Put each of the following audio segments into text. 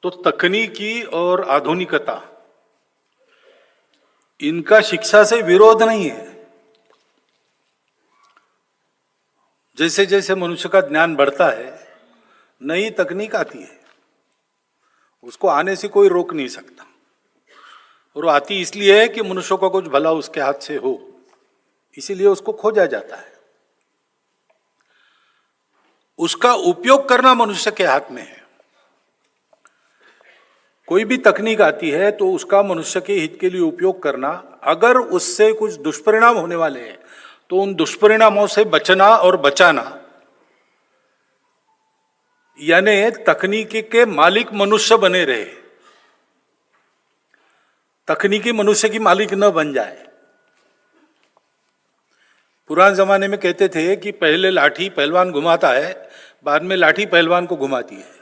तो तकनीकी और आधुनिकता, इनका शिक्षा से विरोध नहीं है। जैसे जैसे मनुष्य का ज्ञान बढ़ता है, नई तकनीक आती है, उसको आने से कोई रोक नहीं सकता। और वो आती इसलिए है कि मनुष्य का कुछ भला उसके हाथ से हो, इसीलिए उसको खोजा जाता है। उसका उपयोग करना मनुष्य के हाथ में है। कोई भी तकनीक आती है तो उसका मनुष्य के हित के लिए उपयोग करना, अगर उससे कुछ दुष्परिणाम होने वाले हैं तो उन दुष्परिणामों से बचना और बचाना, यानी तकनीकी के मालिक मनुष्य बने रहे, तकनीकी मनुष्य की मालिक न बन जाए। पुराने जमाने में कहते थे कि पहले लाठी पहलवान घुमाता है, बाद में लाठी पहलवान को घुमाती है।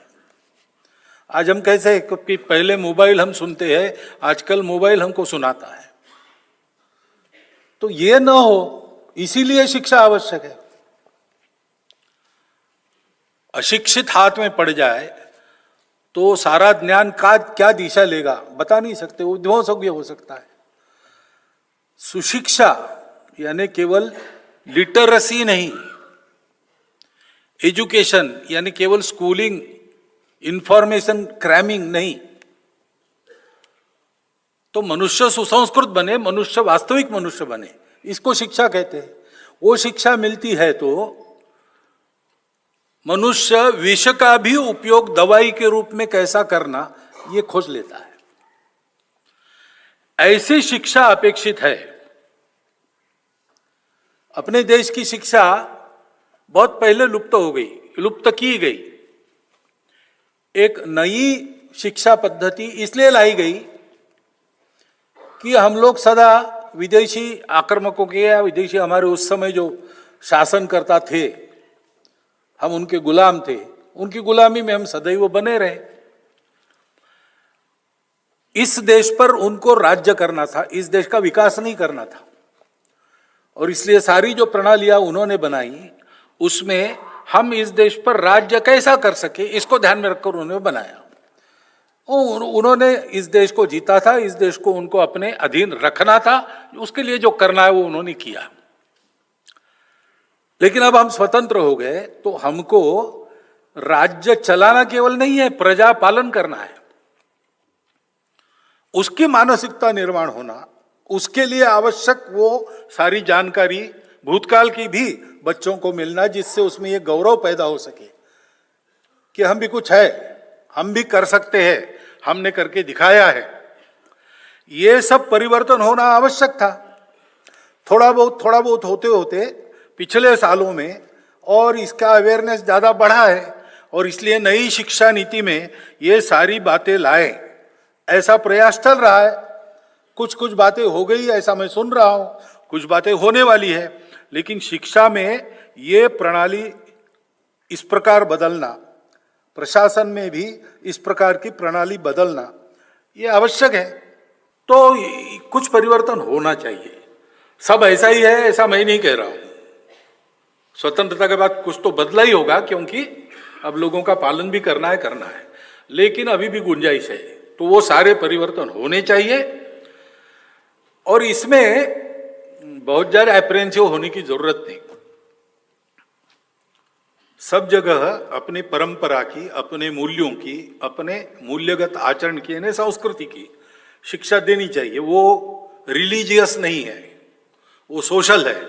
आज हम कैसे हैं कि पहले मोबाइल हम सुनते हैं, आजकल मोबाइल हमको सुनाता है। तो ये न हो, इसीलिए शिक्षा आवश्यक है। अशिक्षित हाथ में पड़ जाए तो सारा ज्ञान का क्या दिशा लेगा बता नहीं सकते, वो ध्वंस हो सकता है। सुशिक्षा यानी केवल लिटरेसी नहीं, एजुकेशन यानी केवल स्कूलिंग, इंफॉर्मेशन क्रैमिंग नहीं, तो मनुष्य सुसंस्कृत बने, मनुष्य वास्तविक मनुष्य बने, इसको शिक्षा कहते हैं। वो शिक्षा मिलती है तो मनुष्य विष का भी उपयोग दवाई के रूप में कैसा करना ये खोज लेता है। ऐसी शिक्षा अपेक्षित है। अपने देश की शिक्षा बहुत पहले लुप्त हो गई, लुप्त की गई। एक नई शिक्षा पद्धति इसलिए लाई गई कि हम लोग सदा विदेशी आक्रमकों के या विदेशी हमारे उस समय जो शासनकर्ता थे, हम उनके गुलाम थे, उनकी गुलामी में हम सदैव बने रहे। इस देश पर उनको राज्य करना था, इस देश का विकास नहीं करना था। और इसलिए सारी जो प्रणालियां उन्होंने बनाई, उसमें हम इस देश पर राज्य कैसा कर सके इसको ध्यान में रखकर उन्होंने बनाया। उन्होंने इस देश को जीता था, इस देश को उनको अपने अधीन रखना था, उसके लिए जो करना है वो उन्होंने किया। लेकिन अब हम स्वतंत्र हो गए तो हमको राज्य चलाना केवल नहीं है, प्रजा पालन करना है। उसकी मानसिकता निर्माण होना, उसके लिए आवश्यक वो सारी जानकारी भूतकाल की भी बच्चों को मिलना, जिससे उसमें ये गौरव पैदा हो सके कि हम भी कुछ है, हम भी कर सकते हैं, हमने करके दिखाया है। ये सब परिवर्तन होना आवश्यक था। थोड़ा बहुत होते होते पिछले सालों में और इसका अवेयरनेस ज़्यादा बढ़ा है, और इसलिए नई शिक्षा नीति में ये सारी बातें लाए, ऐसा प्रयास चल रहा है। कुछ बातें हो गई ऐसा मैं सुन रहा हूँ, कुछ बातें होने वाली है, लेकिन शिक्षा में ये प्रणाली इस प्रकार बदलना, प्रशासन में भी इस प्रकार की प्रणाली बदलना ये आवश्यक है। तो कुछ परिवर्तन होना चाहिए। सब ऐसा ही है ऐसा मैं नहीं कह रहा हूं। स्वतंत्रता के बाद कुछ तो बदला ही होगा, क्योंकि अब लोगों का पालन भी करना है, लेकिन अभी भी गुंजाइश है। तो वो सारे परिवर्तन होने चाहिए, और इसमें बहुत ज्यादा एप्रेंसिव होने की जरूरत नहीं। सब जगह अपनी परंपरा की, अपने मूल्यों की, अपने मूल्यगत आचरण की, यानी संस्कृति की शिक्षा देनी चाहिए। वो रिलीजियस नहीं है, वो सोशल है।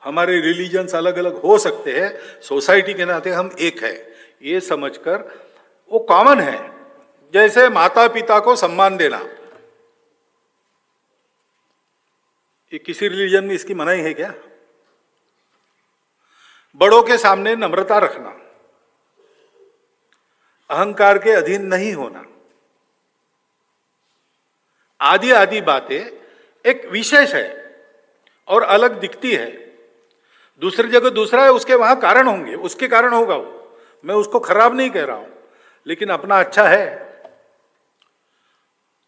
हमारे रिलीजन्स अलग अलग हो सकते हैं, सोसाइटी के नाते हम एक है, ये समझकर वो कॉमन है। जैसे माता पिता को सम्मान देना, ये किसी रिलीजन में इसकी मनाही है क्या? बड़ों के सामने नम्रता रखना, अहंकार के अधीन नहीं होना, आदि आदि बातें एक विशेष है और अलग दिखती है। दूसरी जगह दूसरा है, उसके वहां कारण होंगे, उसके कारण होगा वो, मैं उसको खराब नहीं कह रहा हूं, लेकिन अपना अच्छा है।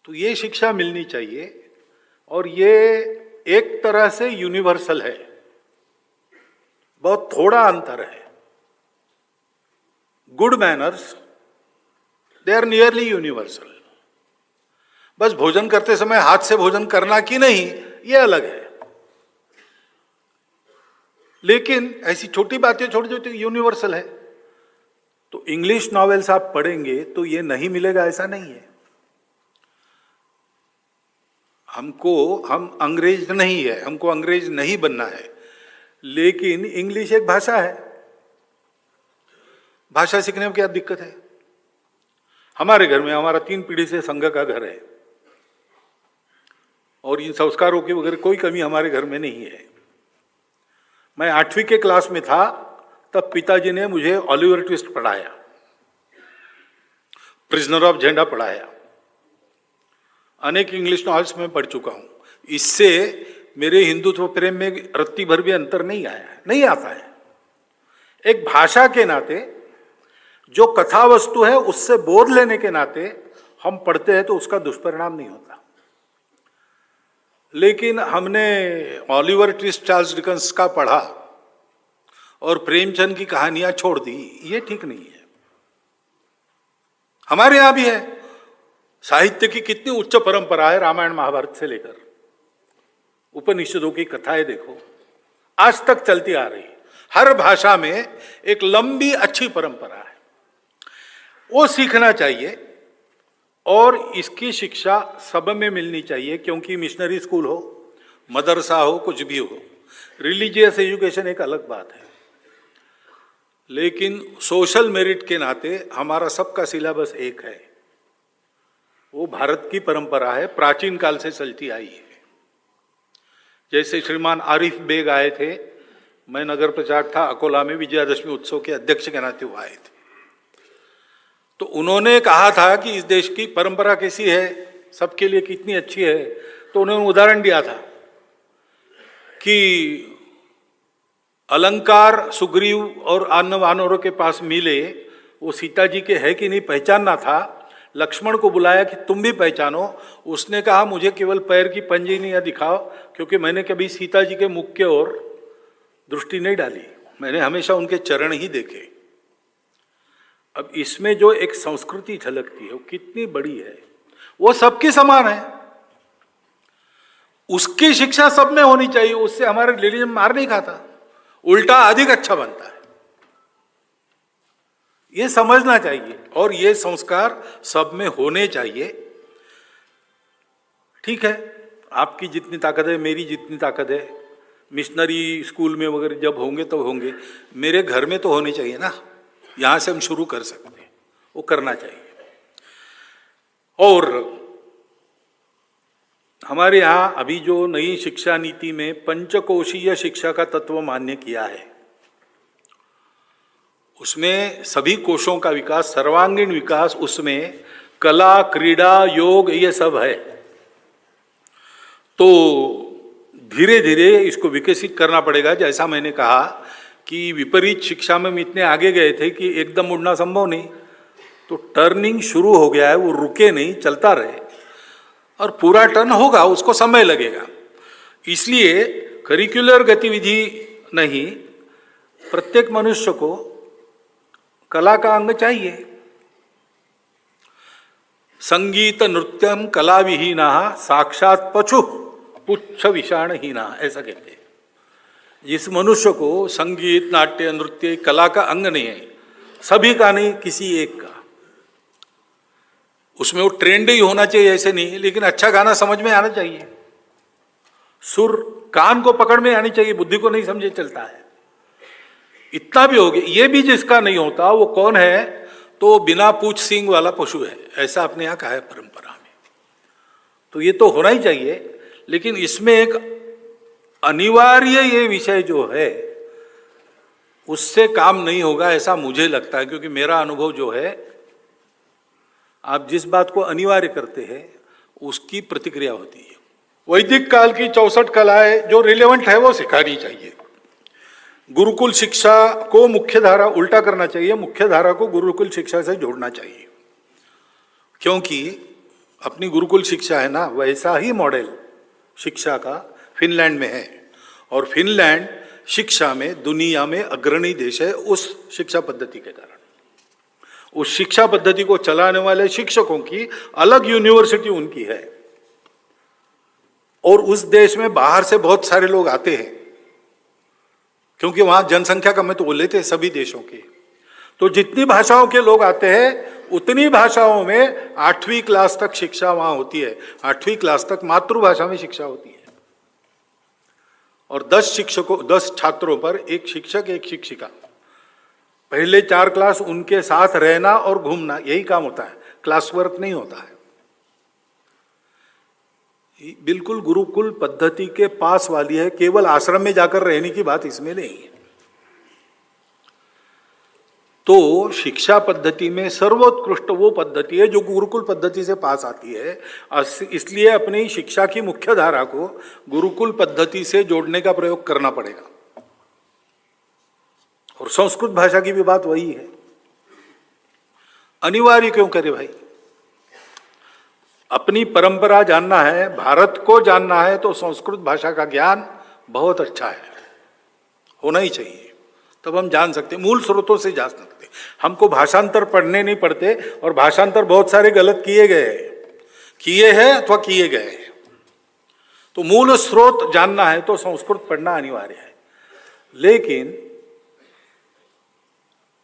तो ये शिक्षा मिलनी चाहिए, और ये एक तरह से यूनिवर्सल है, बहुत थोड़ा अंतर है। Good manners they are nearly universal. बस भोजन करते समय हाथ से भोजन करना कि नहीं, ये अलग है। लेकिन ऐसी छोटी बातें छोटी छोटी यूनिवर्सल है। तो इंग्लिश नॉवेल्स आप पढ़ेंगे तो ये नहीं मिलेगा ऐसा नहीं है। हम अंग्रेज नहीं है, हमको अंग्रेज नहीं बनना है, लेकिन इंग्लिश एक भाषा है। भाषा सीखने में क्या दिक्कत है? हमारे घर में, हमारा 3 पीढ़ी से संघ का घर है और इन संस्कारों की वगैरह कोई कमी हमारे घर में नहीं है। मैं 8वीं के क्लास में था तब पिताजी ने मुझे ऑलिवर ट्विस्ट पढ़ाया, प्रिजनर ऑफ झंडा पढ़ाया, अनेक इंग्लिश नॉवेल्स में पढ़ चुका हूं। इससे मेरे हिंदुत्व प्रेम में रत्ती भर भी अंतर नहीं आया है, नहीं आता है। एक भाषा के नाते, जो कथा वस्तु है उससे बोध लेने के नाते हम पढ़ते हैं तो उसका दुष्परिणाम नहीं होता। लेकिन हमने ऑलिवर ट्विस्ट, चार्ल्स डिकेंस का पढ़ा और प्रेमचंद की कहानियां छोड़ दी, ये ठीक नहीं है। हमारे यहां भी है, साहित्य की कितनी उच्च परंपरा है, रामायण महाभारत से लेकर उपनिषदों की कथाएं देखो, आज तक चलती आ रही। हर भाषा में एक लंबी अच्छी परंपरा है, वो सीखना चाहिए और इसकी शिक्षा सब में मिलनी चाहिए। क्योंकि मिशनरी स्कूल हो, मदरसा हो, कुछ भी हो, रिलीजियस एजुकेशन एक अलग बात है, लेकिन सोशल मेरिट के नाते हमारा सबका सिलेबस एक है। वो भारत की परंपरा है, प्राचीन काल से चलती आई है। जैसे श्रीमान आरिफ बेग आए थे, मैं नगर प्रचारक था अकोला में, विजयादशमी उत्सव के अध्यक्ष के नाते वो आए थे। तो उन्होंने कहा था कि इस देश की परंपरा कैसी है, सबके लिए कितनी अच्छी है। तो उन्होंने उदाहरण दिया था कि अलंकार सुग्रीव और अन्य वानरों के पास मिले, वो सीता जी के है कि नहीं पहचानना था। लक्ष्मण को बुलाया कि तुम भी पहचानो। उसने कहा मुझे केवल पैर की पंजनियां दिखाओ, क्योंकि मैंने कभी सीता जी के मुख की ओर दृष्टि नहीं डाली, मैंने हमेशा उनके चरण ही देखे। अब इसमें जो एक संस्कृति झलकती है वो कितनी बड़ी है, वो सबकी समान है, उसकी शिक्षा सब में होनी चाहिए। उससे हमारा रिलीजन मार नहीं खाता, उल्टा अधिक अच्छा बनता है। ये समझना चाहिए और ये संस्कार सब में होने चाहिए। ठीक है, आपकी जितनी ताकत है, मेरी जितनी ताकत है, मिशनरी स्कूल में वगैरह जब होंगे तो होंगे, मेरे घर में तो होने चाहिए ना। यहां से हम शुरू कर सकते हैं, वो करना चाहिए। और हमारे यहां अभी जो नई शिक्षा नीति में पंचकोशीय शिक्षा का तत्व मान्य किया है, उसमें सभी कोशों का विकास, सर्वांगीण विकास, उसमें कला, क्रीड़ा, योग, ये सब है। तो धीरे धीरे इसको विकसित करना पड़ेगा। जैसा मैंने कहा कि विपरीत शिक्षा में हम इतने आगे गए थे कि एकदम उड़ना संभव नहीं, तो टर्निंग शुरू हो गया है, वो रुके नहीं, चलता रहे और पूरा टर्न होगा, उसको समय लगेगा। इसलिए करिकुलर गतिविधि नहीं, प्रत्येक मनुष्य को कला का अंग चाहिए। संगीत नृत्यम कला विहीना साक्षात पशु पुच्छ विषाणहीना, ऐसा कहते हैं। जिस मनुष्य को संगीत, नाट्य, नृत्य कला का अंग नहीं है, सभी का नहीं, किसी एक का, उसमें वो ट्रेंड ही होना चाहिए ऐसे नहीं, लेकिन अच्छा गाना समझ में आना चाहिए, सुर कान को पकड़ में आनी चाहिए, बुद्धि को नहीं समझे चलता है। इतना भी हो गया। ये भी जिसका नहीं होता वो कौन है? तो बिना पूछ सींग वाला पशु है, ऐसा अपने यहाँ कहा है परंपरा में। तो ये तो होना ही चाहिए, लेकिन इसमें एक अनिवार्य ये विषय जो है उससे काम नहीं होगा, ऐसा मुझे लगता है। क्योंकि मेरा अनुभव जो है, आप जिस बात को अनिवार्य करते हैं उसकी प्रतिक्रिया होती है। वैदिक काल की 64 कलाएं जो रिलेवेंट है वो सिखानी चाहिए। गुरुकुल शिक्षा को मुख्य धारा उल्टा करना चाहिए, मुख्य धारा को गुरुकुल शिक्षा से जोड़ना चाहिए। क्योंकि अपनी गुरुकुल शिक्षा है ना, वैसा ही मॉडल शिक्षा का फिनलैंड में है, और फिनलैंड शिक्षा में दुनिया में अग्रणी देश है उस शिक्षा पद्धति के कारण। उस शिक्षा पद्धति को चलाने वाले शिक्षकों की अलग यूनिवर्सिटी उनकी है, और उस देश में बाहर से बहुत सारे लोग आते हैं, क्योंकि वहां जनसंख्या कम है तो वो लेते हैं सभी देशों की। तो जितनी भाषाओं के लोग आते हैं उतनी भाषाओं में 8वीं क्लास तक शिक्षा वहां होती है। 8वीं क्लास तक मातृभाषा में शिक्षा होती है, और 10 छात्रों पर एक शिक्षक एक शिक्षिका। पहले 4 क्लास उनके साथ रहना और घूमना, यही काम होता है, क्लास वर्क नहीं होता है। बिल्कुल गुरुकुल पद्धति के पास वाली है, केवल आश्रम में जाकर रहने की बात इसमें नहीं है। तो शिक्षा पद्धति में सर्वोत्कृष्ट वो पद्धति है जो गुरुकुल पद्धति से पास आती है। इसलिए अपनी शिक्षा की मुख्य धारा को गुरुकुल पद्धति से जोड़ने का प्रयोग करना पड़ेगा। और संस्कृत भाषा की भी बात वही है। अनिवार्य क्यों करे भाई? अपनी परंपरा जानना है, भारत को जानना है, तो संस्कृत भाषा का ज्ञान बहुत अच्छा है, होना ही चाहिए। तब हम जान सकते, मूल स्रोतों से जान सकते। हमको भाषांतर पढ़ने नहीं पड़ते, और भाषांतर बहुत सारे गलत किए हैं अथवा किए गए हैं। तो मूल स्रोत जानना है तो संस्कृत पढ़ना अनिवार्य है। लेकिन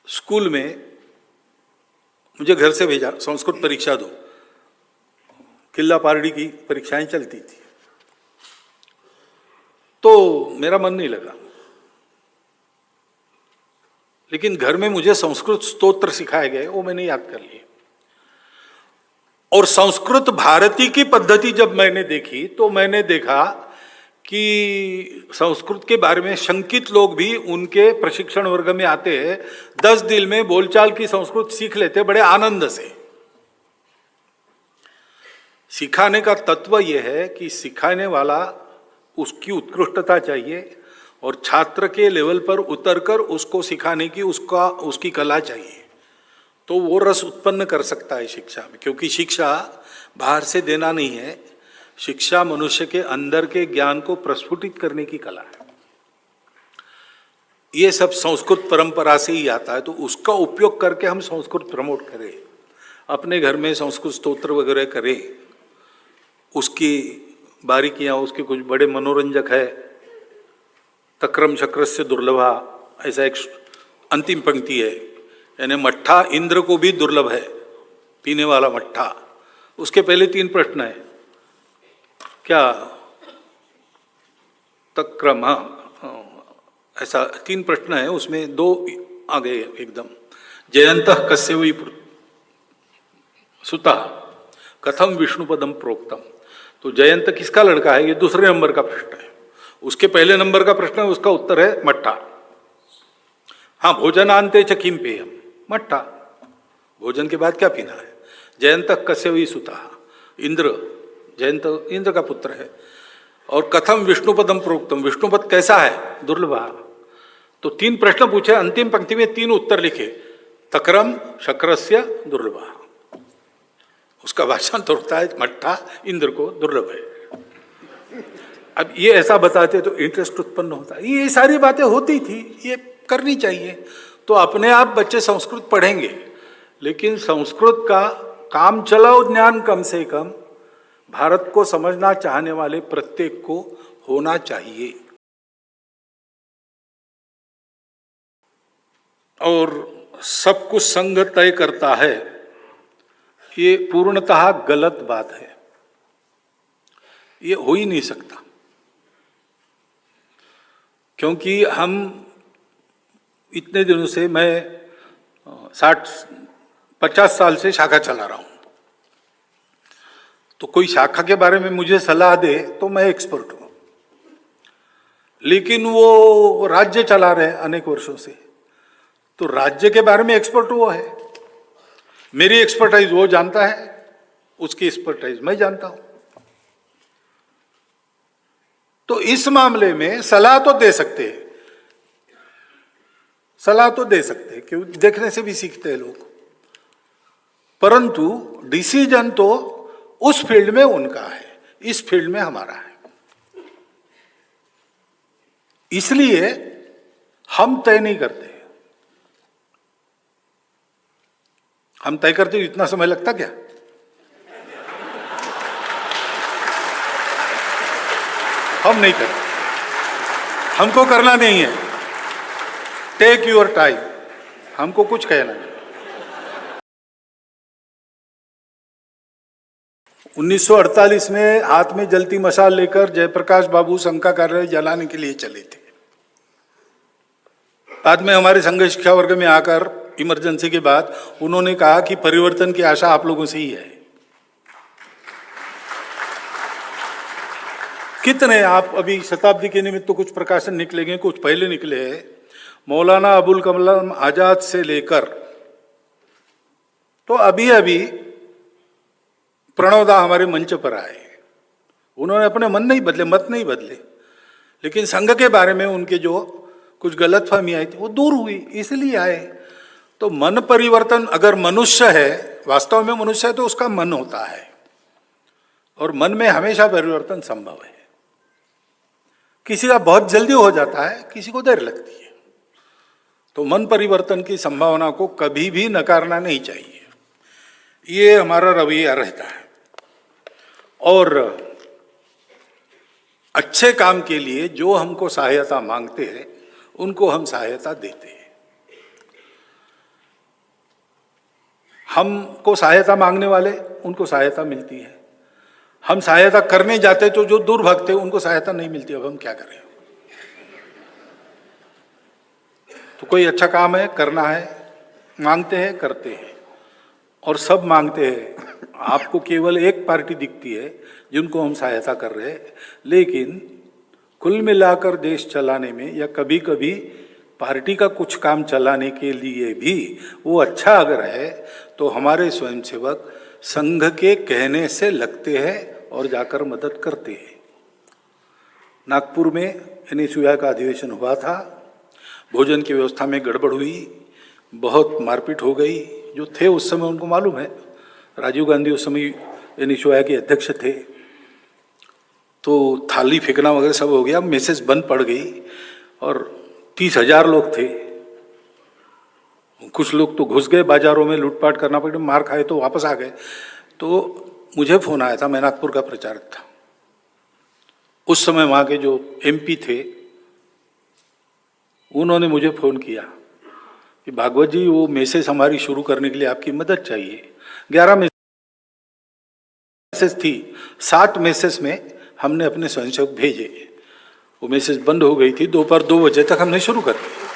स्कूल में मुझे घर से भेजा, संस्कृत परीक्षा दो, किल्ला पारडी की परीक्षाएं चलती थी, तो मेरा मन नहीं लगा। लेकिन घर में मुझे संस्कृत स्तोत्र सिखाए गए, वो मैंने याद कर लिए। और संस्कृत भारती की पद्धति जब मैंने देखी तो मैंने देखा कि संस्कृत के बारे में शंकित लोग भी उनके प्रशिक्षण वर्ग में आते हैं, 10 दिन में बोलचाल की संस्कृत सीख लेते बड़े आनंद से। सिखाने का तत्व यह है कि सिखाने वाला, उसकी उत्कृष्टता चाहिए, और छात्र के लेवल पर उतरकर उसको सिखाने की उसकी कला चाहिए। तो वो रस उत्पन्न कर सकता है शिक्षा में, क्योंकि शिक्षा बाहर से देना नहीं है, शिक्षा मनुष्य के अंदर के ज्ञान को प्रस्फुटित करने की कला है। ये सब संस्कृत परंपरा से ही आता है, तो उसका उपयोग करके हम संस्कृत प्रमोट करें, अपने घर में संस्कृत स्तोत्र वगैरह करें। उसकी बारीकियां, उसके कुछ बड़े मनोरंजक है। तक्रम शक्रस्य दुर्लभा, ऐसा एक अंतिम पंक्ति है, यानी मट्ठा इंद्र को भी दुर्लभ है, पीने वाला मट्ठा। उसके पहले 3 प्रश्न है, क्या तक्रम, ऐसा 3 प्रश्न है, उसमें 2 आ गए एकदम। जयंतः कस्य वै सुता कथम विष्णुपदम प्रोक्तम। तो जयंत किसका लड़का है, ये दूसरे नंबर का प्रश्न है। उसके पहले नंबर का प्रश्न है, उसका उत्तर है मट्ठा। हाँ, भोजनांते च किम पेयम, मट्ठा, भोजन के बाद क्या पीना है। जयंतः कस्य वै सुता, इंद्र, जयंत इंद्र का पुत्र है। और कथम विष्णुपदम प्रोक्तम, विष्णुपद कैसा है, दुर्लभा। तो 3 प्रश्न पूछे, अंतिम पंक्ति में 3 उत्तर लिखे, तक्रम शक्रस्य दुर्लभा। उसका भाषण तो होता है मट्ठा इंद्र को दुर्लभ है। अब ये ऐसा बताते तो इंटरेस्ट उत्पन्न होता है। ये सारी बातें होती थी, ये करनी चाहिए, तो अपने आप बच्चे संस्कृत पढ़ेंगे। लेकिन संस्कृत का काम चलाओ ज्ञान कम से कम भारत को समझना चाहने वाले प्रत्येक को होना चाहिए। और सब कुछ संग तय करता है, ये पूर्णतः गलत बात है, ये हो ही नहीं सकता। क्योंकि हम इतने दिनों से, मैं 50 साल से शाखा चला रहा हूं, तो कोई शाखा के बारे में मुझे सलाह दे तो मैं एक्सपर्ट हूं। लेकिन वो राज्य चला रहे अनेक वर्षों से, तो राज्य के बारे में एक्सपर्ट वो है, मेरी एक्सपर्टाइज वो जानता है, उसकी एक्सपर्टाइज मैं जानता हूं। तो इस मामले में सलाह तो दे सकते हैं, सलाह तो दे सकते हैं, क्योंकि देखने से भी सीखते हैं लोग, परंतु डिसीजन तो उस फील्ड में उनका है, इस फील्ड में हमारा है। इसलिए हम तय नहीं करते। हम तय करते हो इतना समय लगता क्या? हम नहीं करते, हमको करना नहीं है। टेक योर टाइम, हमको कुछ कहना नहीं। 1948 में हाथ में जलती मशाल लेकर जयप्रकाश बाबू संघ का कार्यालय जलाने के लिए चले थे। बाद में हमारे संघ शिक्षा वर्ग में आकर इमरजेंसी के बाद उन्होंने कहा कि परिवर्तन की आशा आप लोगों से ही है। कितने आप अभी शताब्दी के निमित्त तो कुछ प्रकाशन निकलेंगे, कुछ पहले निकले हैं। मौलाना अबुल कलाम आजाद से लेकर तो अभी अभी प्रणव दा हमारे मंच पर आए, उन्होंने अपने मन नहीं बदले, मत नहीं बदले, लेकिन संघ के बारे में उनके जो कुछ गलतफहमी आई थी वो दूर हुई, इसलिए आए। तो मन परिवर्तन, अगर मनुष्य है, वास्तव में मनुष्य है, तो उसका मन होता है और मन में हमेशा परिवर्तन संभव है। किसी का बहुत जल्दी हो जाता है, किसी को देर लगती है। तो मन परिवर्तन की संभावना को कभी भी नकारना नहीं चाहिए, ये हमारा रवैया रहता है। और अच्छे काम के लिए जो हमको सहायता मांगते हैं उनको हम सहायता देते हैं। हमको सहायता मांगने वाले उनको सहायता मिलती है, हम सहायता करने जाते तो जो दूर भागते उनको सहायता नहीं मिलती। अब हम क्या करें? तो कोई अच्छा काम है, करना है, मांगते हैं, करते हैं, और सब मांगते हैं। आपको केवल एक पार्टी दिखती है जिनको हम सहायता कर रहे हैं, लेकिन कुल मिलाकर देश चलाने में या कभी कभी पार्टी का कुछ काम चलाने के लिए भी वो अच्छा अगर है तो हमारे स्वयंसेवक संघ के कहने से लगते हैं और जाकर मदद करते हैं। नागपुर में NSUI का अधिवेशन हुआ था, भोजन की व्यवस्था में गड़बड़ हुई, बहुत मारपीट हो गई। जो थे उस समय उनको मालूम है, राजीव गांधी उस समय NSUI के अध्यक्ष थे, तो थाली फेंकना वगैरह सब हो गया, मैसेज बंद पड़ गई और 30,000 लोग थे। कुछ लोग तो घुस गए बाजारों में, लूटपाट करना पड़ा, मार खाए तो वापस आ गए। तो मुझे फोन आया था, मैं नागपुर का प्रचारक था उस समय, वहाँ के जो MP थे उन्होंने मुझे फोन किया कि भागवत जी वो मैसेज हमारी शुरू करने के लिए आपकी मदद चाहिए। 11 मैसेज थी, 60 मैसेज में हमने अपने स्वयंसेवक भेजे, वो मैसेज बंद हो गई थी। दोपहर 2 बजे तक हमने शुरू कर दिया।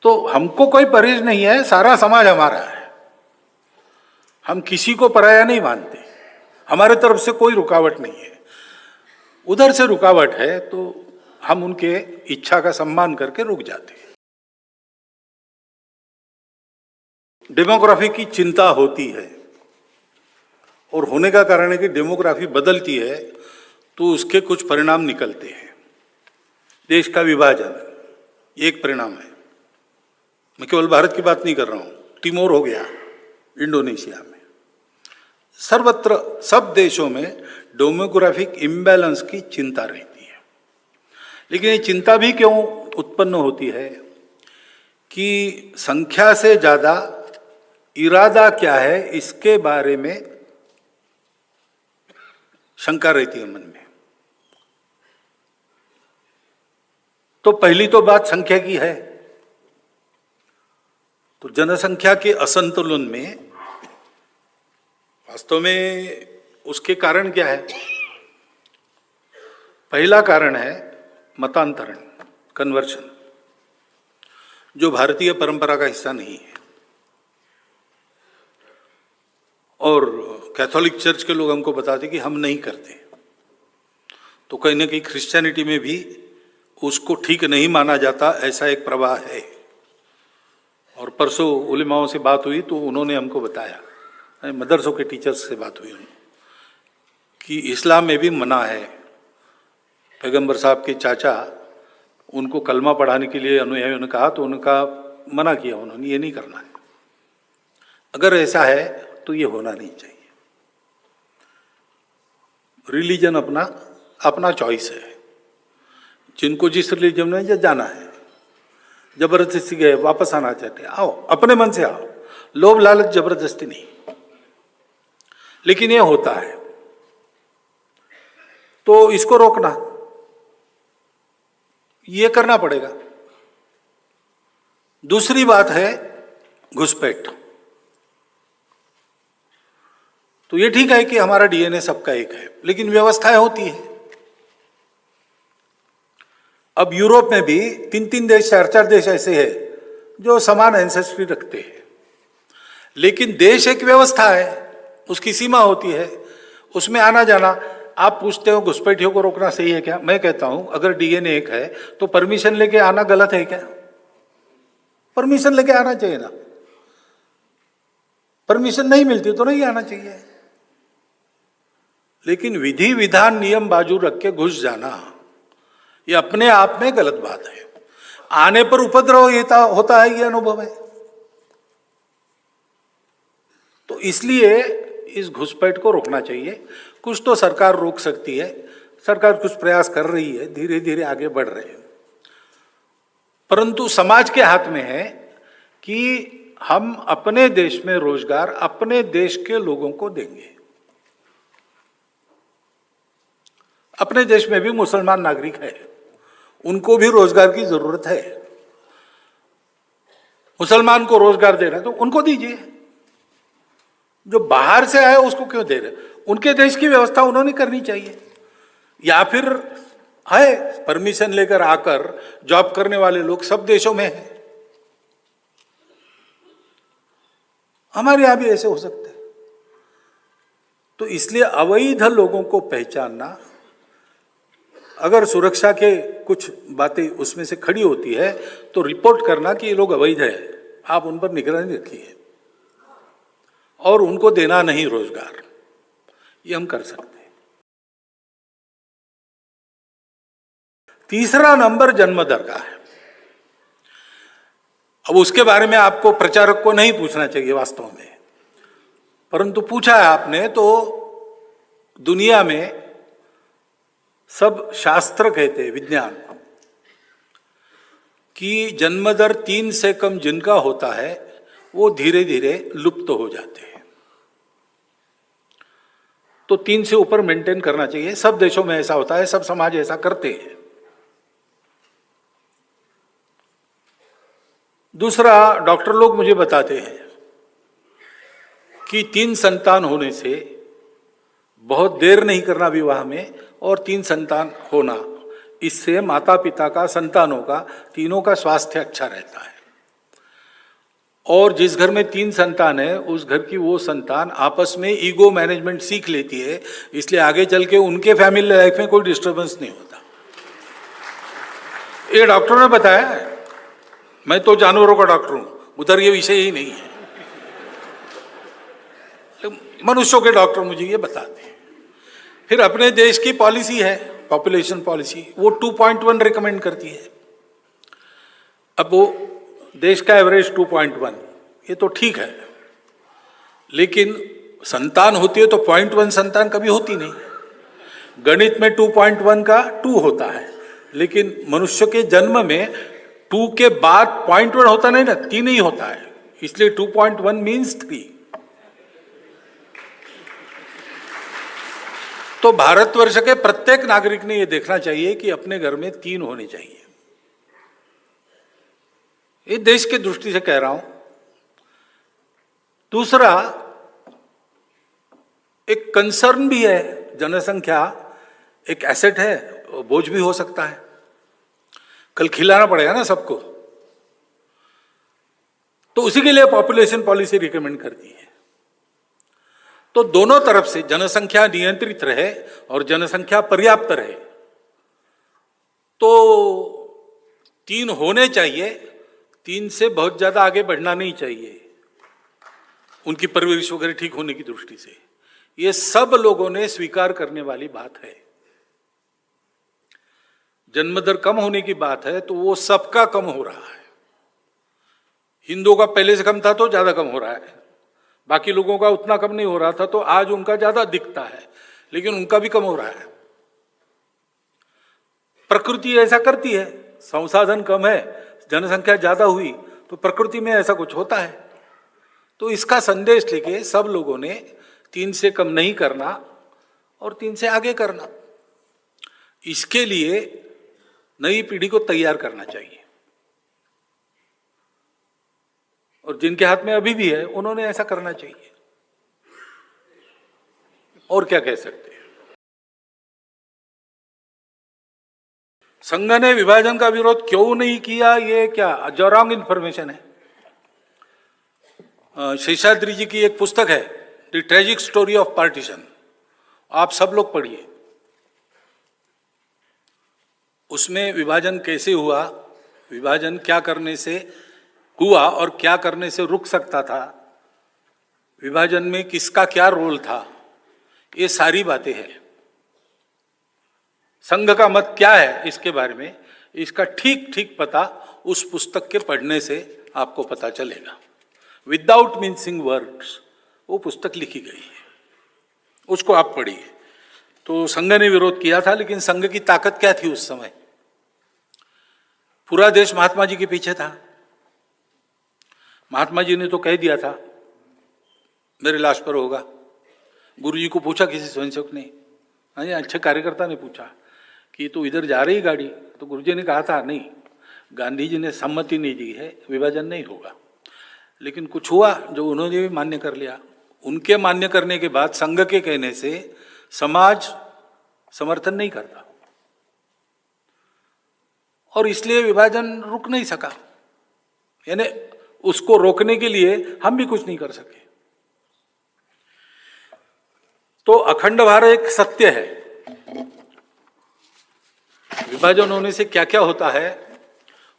तो हमको कोई परहेज नहीं है, सारा समाज हमारा है, हम किसी को पराया नहीं मानते, हमारे तरफ से कोई रुकावट नहीं है। उधर से रुकावट है तो हम उनके इच्छा का सम्मान करके रुक जाते हैं। डेमोग्राफी की चिंता होती है और होने का कारण है कि डेमोग्राफी बदलती है तो उसके कुछ परिणाम निकलते हैं। देश का विभाजन एक परिणाम है, मैं केवल भारत की बात नहीं कर रहा हूं, टिमोर हो गया इंडोनेशिया में, सर्वत्र सब देशों में डेमोग्राफिक इम्बैलेंस की चिंता रहती है। लेकिन ये चिंता भी क्यों उत्पन्न होती है कि संख्या से ज्यादा इरादा क्या है इसके बारे में शंका रहती है मन में। तो पहली तो बात संख्या की है, तो जनसंख्या के असंतुलन में वास्तव में उसके कारण क्या है? पहला कारण है मतांतरण, कन्वर्शन, जो भारतीय परंपरा का हिस्सा नहीं है। और कैथोलिक चर्च के लोग हमको बताते कि हम नहीं करते, तो कहीं ना कहीं क्रिश्चियनिटी में भी उसको ठीक नहीं माना जाता, ऐसा एक प्रवाह है। और परसों उलेमाओं से बात हुई तो उन्होंने हमको बताया, मदरसों के टीचर्स से बात हुई कि इस्लाम में भी मना है। पैगंबर साहब के चाचा उनको कलमा पढ़ाने के लिए अनुयायियों ने कहा तो उनका मना किया, उन्होंने ये नहीं करना है। अगर ऐसा है तो ये होना नहीं चाहिए। रिलीजन अपना अपना चॉइस है, जिनको जिस रिलीजन में जाना है। जबरदस्ती गए, वापस आना चाहते हैं, आओ, अपने मन से आओ, लोभ लालच जबरदस्ती नहीं। लेकिन ये होता है, तो इसको रोकना, ये करना पड़ेगा। दूसरी बात है घुसपैठ। तो ये ठीक है कि हमारा डीएनए सबका एक है, लेकिन व्यवस्थाएं होती है। अब यूरोप में भी 3-3 देश, 4-4 देश ऐसे हैं जो समान एंसेस्ट्री रखते हैं, लेकिन देश एक व्यवस्था है, उसकी सीमा होती है, उसमें आना जाना। आप पूछते हो घुसपैठियों को रोकना सही है क्या? मैं कहता हूं अगर डीएनए एक है तो परमिशन लेके आना गलत है क्या? परमिशन लेके आना चाहिए ना। परमिशन नहीं मिलती तो नहीं आना चाहिए, लेकिन विधि विधान नियम बाजू रख के घुस जाना ये अपने आप में गलत बात है। आने पर उपद्रव होता है, ये अनुभव है। तो इसलिए इस घुसपैठ को रोकना चाहिए। कुछ तो सरकार रोक सकती है, सरकार कुछ प्रयास कर रही है, धीरे धीरे आगे बढ़ रहे हैं, परंतु समाज के हाथ में है कि हम अपने देश में रोजगार अपने देश के लोगों को देंगे। अपने देश में भी मुसलमान नागरिक है, उनको भी रोजगार की जरूरत है। मुसलमान को रोजगार देना है तो उनको दीजिए, जो बाहर से आए उसको क्यों दे रहे? उनके देश की व्यवस्था उन्होंने करनी चाहिए। या फिर है परमिशन लेकर आकर जॉब करने वाले लोग सब देशों में हैं, हमारे यहां भी ऐसे हो सकते हैं। तो इसलिए अवैध लोगों को पहचानना, अगर सुरक्षा के कुछ बातें उसमें से खड़ी होती है तो रिपोर्ट करना कि ये लोग अवैध है, आप उन पर निगरानी रखिए और उनको देना नहीं रोजगार, ये हम कर सकते हैं। तीसरा नंबर जन्म दर का है। अब उसके बारे में आपको प्रचारक को नहीं पूछना चाहिए वास्तव में, परंतु पूछा है आपने तो दुनिया में सब शास्त्र कहते हैं, विज्ञान, कि जन्म दर 3 से कम जिनका होता है वो धीरे धीरे लुप्त हो जाते हैं। तो 3 से ऊपर मेंटेन करना चाहिए। सब देशों में ऐसा होता है, सब समाज ऐसा करते हैं। दूसरा, डॉक्टर लोग मुझे बताते हैं कि 3 संतान होने से बहुत देर नहीं करना विवाह में, और 3 संतान होना, इससे माता पिता का, संतानों का, तीनों का स्वास्थ्य अच्छा रहता है। और जिस घर में 3 संतान है उस घर की वो संतान आपस में ईगो मैनेजमेंट सीख लेती है, इसलिए आगे चल के उनके फैमिली लाइफ में कोई डिस्टर्बेंस नहीं होता। ये डॉक्टर ने बताया है, मैं तो जानवरों का डॉक्टर हूं, उधर ये विषय ही नहीं है, मनुष्यों के डॉक्टर मुझे ये बताते हैं। फिर अपने देश की पॉलिसी है, पॉपुलेशन पॉलिसी, वो 2.1 रिकमेंड करती है। अब वो देश का एवरेज 2.1, ये तो ठीक है, लेकिन संतान होती है तो 0.1 संतान कभी होती नहीं। गणित में 2.1 का 2 होता है, लेकिन मनुष्य के जन्म में 2 के बाद 0.1 होता नहीं ना, 3 ही होता है, इसलिए 2.1 मीन्स 3। तो भारतवर्ष के प्रत्येक नागरिक ने यह देखना चाहिए कि अपने घर में 3 होने चाहिए। ये देश की दृष्टि से कह रहा हूं। दूसरा, एक कंसर्न भी है, जनसंख्या एक एसेट है, बोझ भी हो सकता है, कल खिलाना पड़ेगा ना सबको, तो उसी के लिए पॉपुलेशन पॉलिसी रिकमेंड करती है। तो दोनों तरफ से जनसंख्या नियंत्रित रहे और जनसंख्या पर्याप्त रहे, तो 3 होने चाहिए, 3 से बहुत ज्यादा आगे बढ़ना नहीं चाहिए, उनकी परवरिश वगैरह ठीक होने की दृष्टि से। ये सब लोगों ने स्वीकार करने वाली बात है। जन्म दर कम होने की बात है तो वो सबका कम हो रहा है। हिंदुओं का पहले से कम था तो ज्यादा कम हो रहा है, बाकी लोगों का उतना कम नहीं हो रहा था तो आज उनका ज्यादा दिखता है, लेकिन उनका भी कम हो रहा है। प्रकृति ऐसा करती है, संसाधन कम है, जनसंख्या ज्यादा हुई तो प्रकृति में ऐसा कुछ होता है। तो इसका संदेश लेके सब लोगों ने 3 से कम नहीं करना और 3 से आगे करना, इसके लिए नई पीढ़ी को तैयार करना चाहिए। और जिनके हाथ में अभी भी है उन्होंने ऐसा करना चाहिए, और क्या कह सकते हैं। संघ ने विभाजन का विरोध क्यों नहीं किया, ये क्या जो रॉन्ग इंफॉर्मेशन है। शेषाद्री जी की एक पुस्तक है the tragic story of partition, आप सब लोग पढ़िए। उसमें विभाजन कैसे हुआ, विभाजन क्या करने से हुआ और क्या करने से रुक सकता था, विभाजन में किसका क्या रोल था, ये सारी बातें हैं। संघ का मत क्या है इसके बारे में, इसका ठीक ठीक पता उस पुस्तक के पढ़ने से आपको पता चलेगा। विदाउट मीन्सिंग वर्ड्स वो पुस्तक लिखी गई है, उसको आप पढ़िए। तो संघ ने विरोध किया था, लेकिन संघ की ताकत क्या थी उस समय। पूरा देश महात्मा जी के पीछे था। महात्मा जी ने तो कह दिया था मेरे लाश पर होगा। गुरु जी को पूछा किसी स्वयंसेवक ने, अच्छे कार्यकर्ता ने पूछा कि तू इधर जा रही गाड़ी, तो गुरु जी ने कहा था नहीं, गांधी जी ने सम्मति नहीं दी है, विभाजन नहीं होगा। लेकिन कुछ हुआ जो उन्होंने भी मान्य कर लिया। उनके मान्य करने के बाद संघ के कहने से समाज समर्थन नहीं करता और इसलिए विभाजन रुक नहीं सका। यानी उसको रोकने के लिए हम भी कुछ नहीं कर सके। तो अखंड भारत एक सत्य है। विभाजन होने से क्या क्या होता है,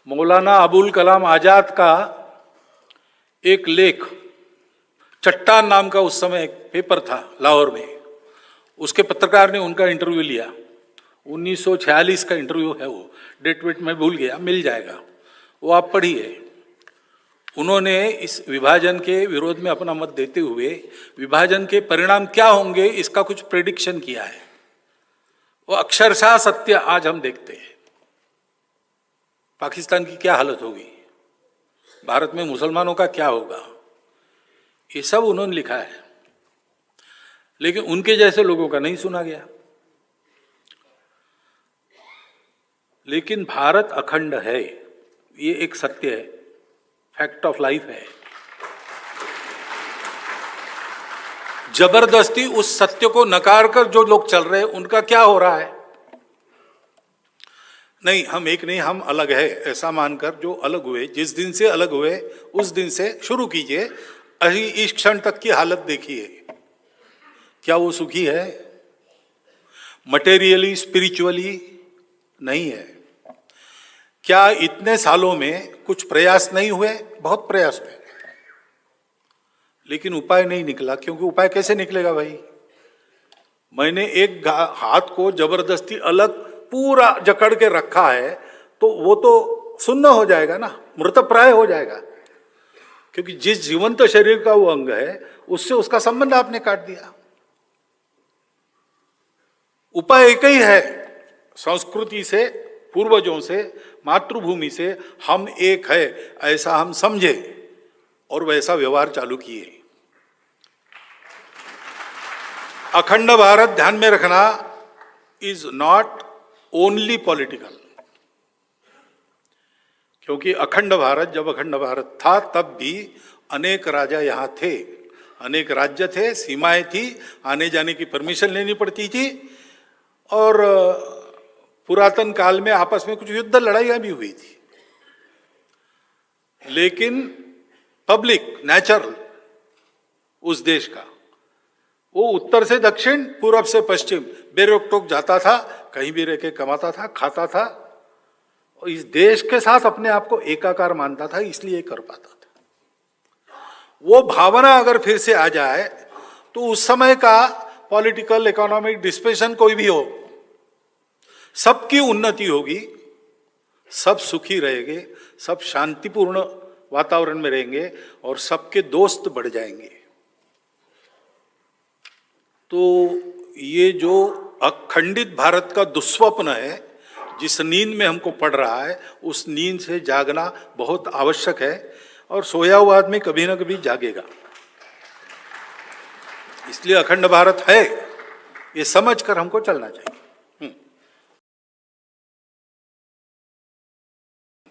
मौलाना अबुल कलाम आजाद का एक लेख, चट्टान नाम का उस समय एक पेपर था लाहौर में, उसके पत्रकार ने उनका इंटरव्यू लिया। 1946 का इंटरव्यू है, वो डेट वेट में भूल गया, मिल जाएगा, वो आप पढ़िए। उन्होंने इस विभाजन के विरोध में अपना मत देते हुए विभाजन के परिणाम क्या होंगे इसका कुछ प्रेडिक्शन किया है। वो अक्षरशः सत्य आज हम देखते हैं। पाकिस्तान की क्या हालत होगी, भारत में मुसलमानों का क्या होगा, ये सब उन्होंने लिखा है। लेकिन उनके जैसे लोगों का नहीं सुना गया। लेकिन भारत अखंड है, ये एक सत्य है, फैक्ट ऑफ लाइफ है। जबरदस्ती उस सत्य को नकार कर जो लोग चल रहे हैं उनका क्या हो रहा है। नहीं, हम एक नहीं, हम अलग है ऐसा मानकर जो अलग हुए, जिस दिन से अलग हुए उस दिन से शुरू कीजिए, अभी इस क्षण तक की हालत देखिए, क्या वो सुखी है? मटेरियली, स्पिरिचुअली नहीं है। क्या इतने सालों में कुछ प्रयास नहीं हुए? बहुत प्रयास हुए, लेकिन उपाय नहीं निकला। क्योंकि उपाय कैसे निकलेगा भाई? मैंने एक हाथ को जबरदस्ती अलग पूरा जकड़ के रखा है तो वो तो सुन्न हो जाएगा ना, मृतप्राय हो जाएगा, क्योंकि जिस जीवंत शरीर का वो अंग है उससे उसका संबंध आपने काट दिया। उपाय एक ही है, संस्कृति से, पूर्वजों से, मातृभूमि से हम एक है ऐसा हम समझे और वैसा व्यवहार चालू किए। अखंड भारत ध्यान में रखना इज नॉट ओनली पॉलिटिकल, क्योंकि अखंड भारत, जब अखंड भारत था तब भी अनेक राजा यहां थे, अनेक राज्य थे, सीमाएं थी, आने जाने की परमिशन लेनी पड़ती थी और पुरातन काल में आपस में कुछ युद्ध लड़ाइयां भी हुई थी। लेकिन पब्लिक नेचर उस देश का, वो उत्तर से दक्षिण, पूरब से पश्चिम बेरोक टोक जाता था, कहीं भी रह के कमाता था, खाता था और इस देश के साथ अपने आप को एकाकार मानता था, इसलिए कर पाता था। वो भावना अगर फिर से आ जाए तो उस समय का पॉलिटिकल इकोनॉमिक डिस्पेशन कोई भी हो, सबकी उन्नति होगी, सब सुखी रहेंगे, सब शांतिपूर्ण वातावरण में रहेंगे और सबके दोस्त बढ़ जाएंगे। तो ये जो अखंडित भारत का दुस्वप्न है, जिस नींद में हमको पड़ रहा है उस नींद से जागना बहुत आवश्यक है, और सोया हुआ आदमी कभी ना कभी जागेगा। इसलिए अखंड भारत है, ये समझकर हमको चलना चाहिए।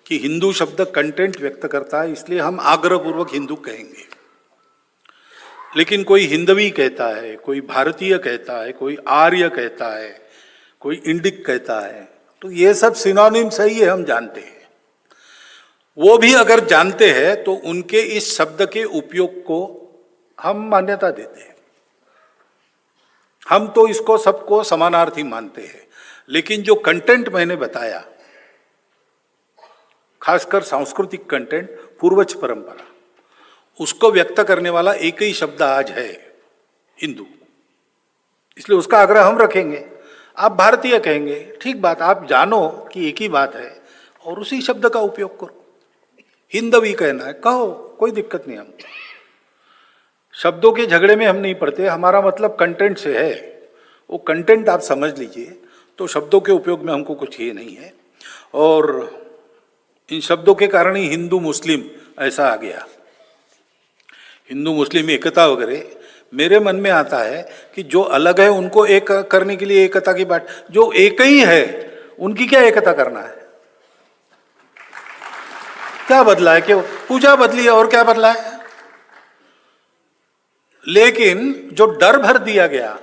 कि हिंदू शब्द कंटेंट व्यक्त करता है, इसलिए हम आग्रहपूर्वक हिंदू कहेंगे। लेकिन कोई हिंदवी कहता है, कोई भारतीय कहता है, कोई आर्य कहता है, कोई इंडिक कहता है, तो ये सब सिनोनिम्स है, ये हम जानते हैं। वो भी अगर जानते हैं तो उनके इस शब्द के उपयोग को हम मान्यता देते हैं। हम तो इसको सबको समानार्थी मानते हैं। लेकिन जो कंटेंट मैंने बताया, खासकर सांस्कृतिक कंटेंट, पूर्वज परंपरा, उसको व्यक्त करने वाला एक ही शब्द आज है, हिंदू। इसलिए उसका आग्रह हम रखेंगे। आप भारतीय कहेंगे, ठीक बात, आप जानो कि एक ही बात है और उसी शब्द का उपयोग करो। हिंदवी कहना है, कहो, कोई दिक्कत नहीं। हम शब्दों के झगड़े में हम नहीं पड़ते, हमारा मतलब कंटेंट से है। वो कंटेंट आप समझ लीजिए, तो शब्दों के उपयोग में हमको कुछ ये नहीं है। और इन शब्दों के कारण ही हिंदू मुस्लिम ऐसा आ गया। हिंदू मुस्लिम एकता वगैरह, मेरे मन में आता है कि जो अलग है उनको एक करने के लिए एकता की बात, जो एक ही है उनकी क्या एकता करना है? क्या बदला है? क्यों पूजा बदली है और क्या बदला है? लेकिन जो डर भर दिया गया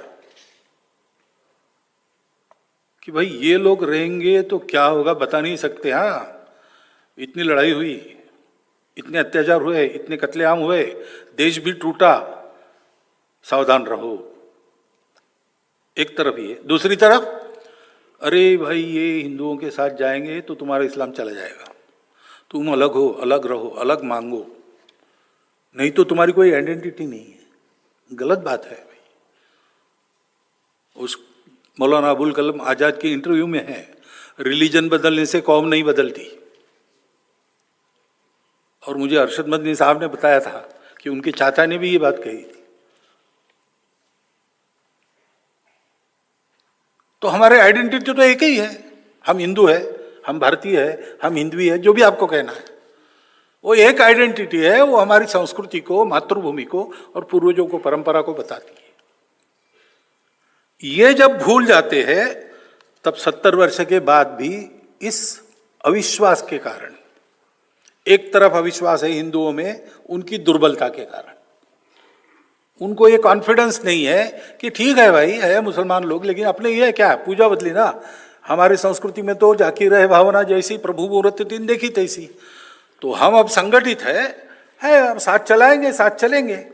कि भाई ये लोग रहेंगे तो क्या होगा बता नहीं सकते। हाँ, इतनी लड़ाई हुई, इतने अत्याचार हुए, इतने कत्लेआम हुए, देश भी टूटा, सावधान रहो। एक तरफ ये, दूसरी तरफ अरे भाई ये हिंदुओं के साथ जाएंगे तो तुम्हारा इस्लाम चला जाएगा, तुम अलग हो, अलग रहो, अलग मांगो, नहीं तो तुम्हारी कोई आइडेंटिटी नहीं है। गलत बात है भाई। उस मौलाना अबुल कलाम आजाद के इंटरव्यू में है, रिलीजन बदलने से कौम नहीं बदलती। और मुझे अरशद मदनी साहब ने बताया था कि उनके चाचा ने भी ये बात कही थी। तो हमारे आइडेंटिटी तो एक ही है, हम हिंदू है, हम भारतीय है, हम हिंदवी है, जो भी आपको कहना है, वो एक आइडेंटिटी है। वो हमारी संस्कृति को, मातृभूमि को और पूर्वजों को, परंपरा को बताती है। ये जब भूल जाते हैं तब 70 वर्ष के बाद भी इस अविश्वास के कारण, एक तरफ अविश्वास है हिंदुओं में उनकी दुर्बलता के कारण, उनको ये कॉन्फिडेंस नहीं है कि ठीक है भाई है मुसलमान लोग, लेकिन अपने ये क्या है, पूजा बदली ना, हमारी संस्कृति में तो जाकी रहे भावना जैसी, प्रभु मुहूर्त दिन देखी तैसी, तो हम अब संगठित है अब साथ चलाएंगे, साथ चलेंगे।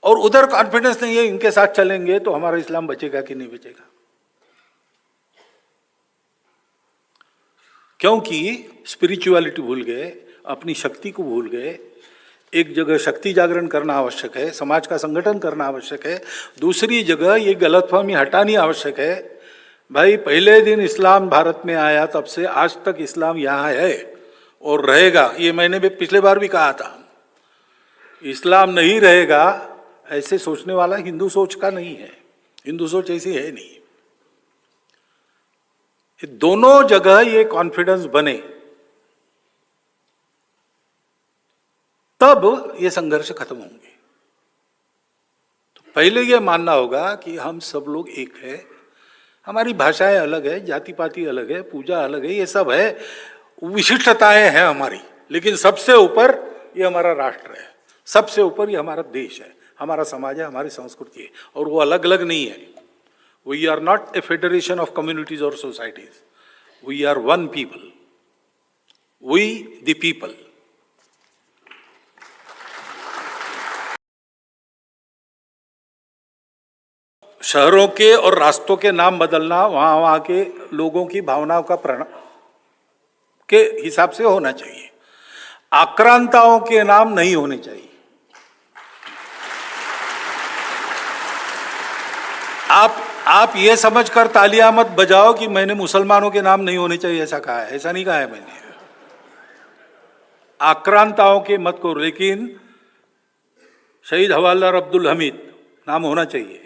और उधर कॉन्फिडेंस नहीं है, इनके साथ चलेंगे तो हमारा इस्लाम बचेगा कि नहीं बचेगा। क्योंकि स्पिरिचुअलिटी भूल गए, अपनी शक्ति को भूल गए। एक जगह शक्ति जागरण करना आवश्यक है, समाज का संगठन करना आवश्यक है, दूसरी जगह ये गलतफहमी हटानी आवश्यक है। भाई पहले दिन इस्लाम भारत में आया तब से आज तक इस्लाम यहाँ है और रहेगा। ये मैंने भी पिछले बार भी कहा था, इस्लाम नहीं रहेगा ऐसे सोचने वाला हिंदू सोच का नहीं है, हिंदू सोच ऐसी है नहीं। दोनों जगह ये कॉन्फिडेंस बने तब ये संघर्ष खत्म होंगे। तो पहले ये मानना होगा कि हम सब लोग एक है, हमारी भाषाएं अलग है, जाति पाति अलग है, पूजा अलग है, ये सब है, विशिष्टताएं हैं हमारी, लेकिन सबसे ऊपर ये हमारा राष्ट्र है, सबसे ऊपर ये हमारा देश है, हमारा समाज है, हमारी संस्कृति है, और वो अलग अलग नहीं है। We are not a federation of communities और societies, we are one people, we the people. शहरों के और रास्तों के नाम बदलना वहां के लोगों की भावनाओं का के हिसाब से होना चाहिए, आक्रांताओं के नाम नहीं होने चाहिए। आप ये समझकर तालियां मत बजाओ कि मैंने मुसलमानों के नाम नहीं होने चाहिए ऐसा कहा है, ऐसा नहीं कहा है मैंने। आक्रांताओं के मत करो, लेकिन शहीद हवालदार अब्दुल हमीद नाम होना चाहिए,